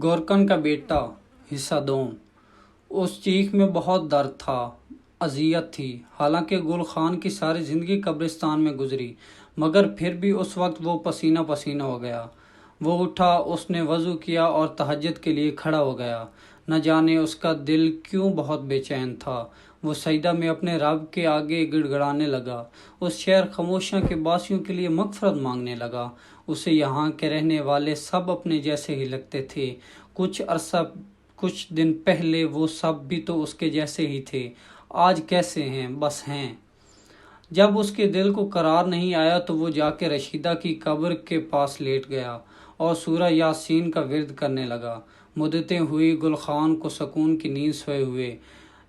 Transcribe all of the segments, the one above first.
گورکن کا بیٹا حصہ دوم۔ اس چیخ میں بہت درد تھا، اذیت تھی۔ حالانکہ گل خان کی ساری زندگی قبرستان میں گزری، مگر پھر بھی اس وقت وہ پسینہ پسینہ ہو گیا۔ وہ اٹھا، اس نے وضو کیا اور تہجد کے لیے کھڑا ہو گیا۔ نہ جانے اس کا دل کیوں بہت بے چین تھا۔ وہ سجدہ میں اپنے رب کے آگے گڑ گڑانے لگا، اس شہر خاموشیاں کے باسیوں کے لیے مغفرت مانگنے لگا۔ اسے یہاں کے رہنے والے سب اپنے جیسے ہی لگتے تھے۔ کچھ دن پہلے وہ سب بھی تو اس کے جیسے ہی تھے۔ آج کیسے ہیں؟ بس ہیں۔ جب اس کے دل کو قرار نہیں آیا تو وہ جا کے رشیدہ کی قبر کے پاس لیٹ گیا اور سورہ یاسین کا ورد کرنے لگا۔ مدتیں ہوئی گل خان کو سکون کی نیند سوئے ہوئے۔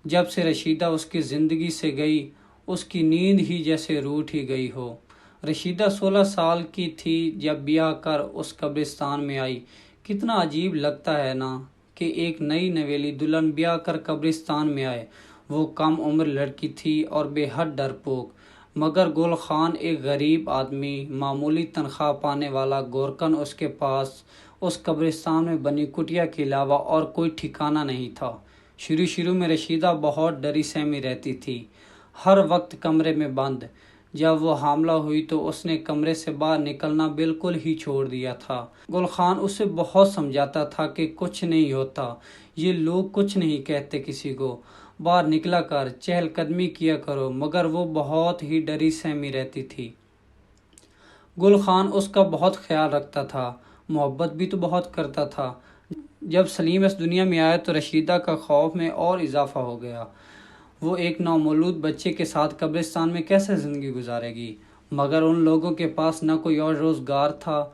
جب سے رشیدہ اس کی زندگی سے گئی، اس کی نیند ہی جیسے روٹھ ہی گئی ہو۔ رشیدہ 16 سال کی تھی جب بیاہ کر اس قبرستان میں آئی۔ کتنا عجیب لگتا ہے نا کہ ایک نئی نویلی دلہن بیاہ کر قبرستان میں آئے۔ وہ کم عمر لڑکی تھی اور بے حد ڈرپوک، مگر گل خان ایک غریب آدمی، معمولی تنخواہ پانے والا گورکن، اس کے پاس اس قبرستان میں بنی کٹیا کے علاوہ اور کوئی ٹھکانہ نہیں تھا۔ شروع میں رشیدہ بہت ڈری سہمی رہتی تھی، ہر وقت کمرے میں بند۔ جب وہ حاملہ ہوئی تو اس نے کمرے سے باہر نکلنا بالکل ہی چھوڑ دیا تھا۔ گل خان اسے بہت سمجھاتا تھا کہ کچھ نہیں ہوتا، یہ لوگ کچھ نہیں کہتے کسی کو، باہر نکلا کر چہل قدمی کیا کرو، مگر وہ بہت ہی ڈری سہمی رہتی تھی۔ گل خان اس کا بہت خیال رکھتا تھا، محبت بھی تو بہت کرتا تھا۔ جب سلیم اس دنیا میں آیا تو رشیدہ کا خوف میں اور اضافہ ہو گیا۔ وہ ایک نومولود بچے کے ساتھ قبرستان میں کیسے زندگی گزارے گی؟ مگر ان لوگوں کے پاس نہ کوئی اور روزگار تھا،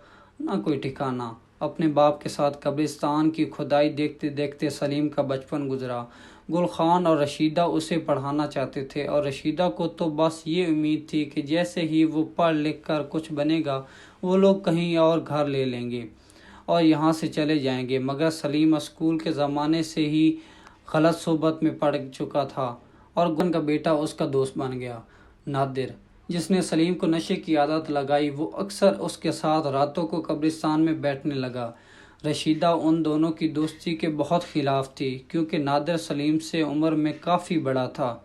نہ کوئی ٹھکانہ۔ اپنے باپ کے ساتھ قبرستان کی کھدائی دیکھتے دیکھتے سلیم کا بچپن گزرا۔ گل خان اور رشیدہ اسے پڑھانا چاہتے تھے، اور رشیدہ کو تو بس یہ امید تھی کہ جیسے ہی وہ پڑھ لکھ کر کچھ بنے گا، وہ لوگ کہیں اور گھر لے لیں گے اور یہاں سے چلے جائیں گے۔ مگر سلیم اسکول کے زمانے سے ہی غلط صحبت میں پڑ چکا تھا اور گل کا بیٹا اس کا دوست بن گیا۔ نادر، جس نے سلیم کو نشے کی عادت لگائی، وہ اکثر اس کے ساتھ راتوں کو قبرستان میں بیٹھنے لگا۔ رشیدہ ان دونوں کی دوستی کے بہت خلاف تھی، کیونکہ نادر سلیم سے عمر میں کافی بڑا تھا۔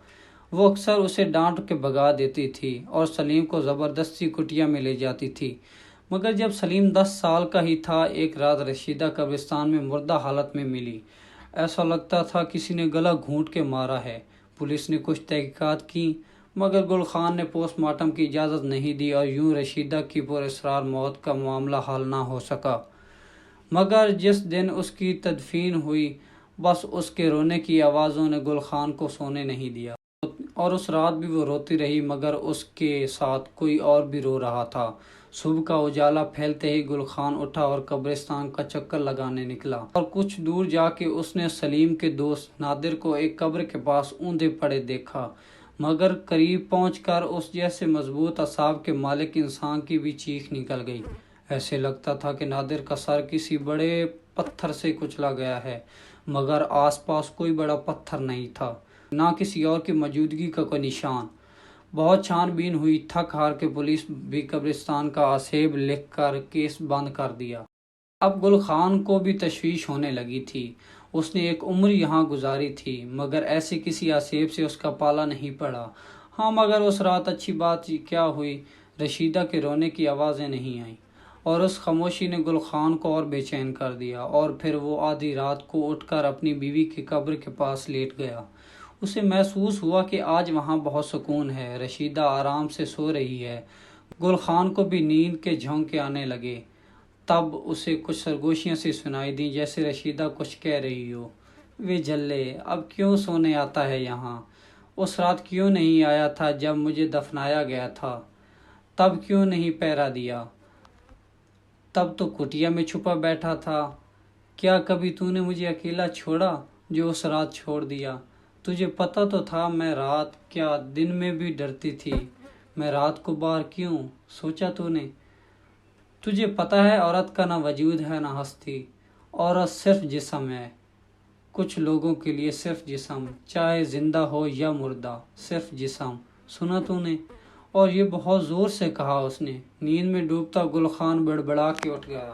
وہ اکثر اسے ڈانٹ کے بھگا دیتی تھی اور سلیم کو زبردستی کٹیا میں لے جاتی تھی۔ مگر جب سلیم 10 سال کا ہی تھا، ایک رات رشیدہ قبرستان میں مردہ حالت میں ملی۔ ایسا لگتا تھا کسی نے گلا گھونٹ کے مارا ہے۔ پولیس نے کچھ تحقیقات کی، مگر گل خان نے پوسٹ مارٹم کی اجازت نہیں دی اور یوں رشیدہ کی پراسرار موت کا معاملہ حل نہ ہو سکا۔ مگر جس دن اس کی تدفین ہوئی، بس اس کے رونے کی آوازوں نے گل خان کو سونے نہیں دیا، اور اس رات بھی وہ روتی رہی، مگر اس کے ساتھ کوئی اور بھی رو رہا تھا۔ صبح کا اجالا پھیلتے ہی گل خان اٹھا اور قبرستان کا چکر لگانے نکلا، اور کچھ دور جا کے اس نے سلیم کے دوست نادر کو ایک قبر کے پاس اوندے پڑے دیکھا، مگر قریب پہنچ کر اس جیسے مضبوط اعصاب کے مالک انسان کی بھی چیخ نکل گئی۔ ایسے لگتا تھا کہ نادر کا سر کسی بڑے پتھر سے کچلا گیا ہے، مگر آس پاس کوئی بڑا پتھر نہیں تھا، نہ کسی اور کی موجودگی کا کوئی نشان۔ بہت چھان بین ہوئی، تھک ہار کے پولیس بھی قبرستان کا آسیب لکھ کر کیس بند کر دیا۔ اب گل خان کو بھی تشویش ہونے لگی تھی۔ اس نے ایک عمر یہاں گزاری تھی، مگر ایسے کسی آسیب سے اس کا پالا نہیں پڑا۔ ہاں، مگر اس رات اچھی بات کیا ہوئی، رشیدہ کے رونے کی آوازیں نہیں آئیں، اور اس خاموشی نے گل خان کو اور بے چین کر دیا۔ اور پھر وہ آدھی رات کو اٹھ کر اپنی بیوی کی قبر کے پاس لیٹ گیا۔ اسے محسوس ہوا کہ آج وہاں بہت سکون ہے، رشیدہ آرام سے سو رہی ہے۔ گل خان کو بھی نیند کے جھونکے آنے لگے۔ تب اسے کچھ سرگوشیاں سی سنائی دیں، جیسے رشیدہ کچھ کہہ رہی ہو: وے جھلے، اب کیوں سونے آتا ہے یہاں؟ اس رات کیوں نہیں آیا تھا جب مجھے دفنایا گیا تھا؟ تب کیوں نہیں پہرا دیا؟ تب تو کٹیا میں چھپا بیٹھا تھا۔ کیا کبھی تو نے مجھے اکیلا چھوڑا جو اس رات چھوڑ دیا؟ تجھے پتہ تو تھا میں رات کیا دن میں بھی ڈرتی تھی، میں رات کو باہر کیوں؟ سوچا تو نے؟ تجھے پتہ ہے عورت کا نہ وجود ہے نہ ہستی، عورت صرف جسم ہے، کچھ لوگوں کے لیے صرف جسم، چاہے زندہ ہو یا مردہ، صرف جسم۔ سنا تو نے؟ اور یہ بہت زور سے کہا اس نے۔ نیند میں ڈوبتا گل خان بڑبڑا کے اٹھ گیا۔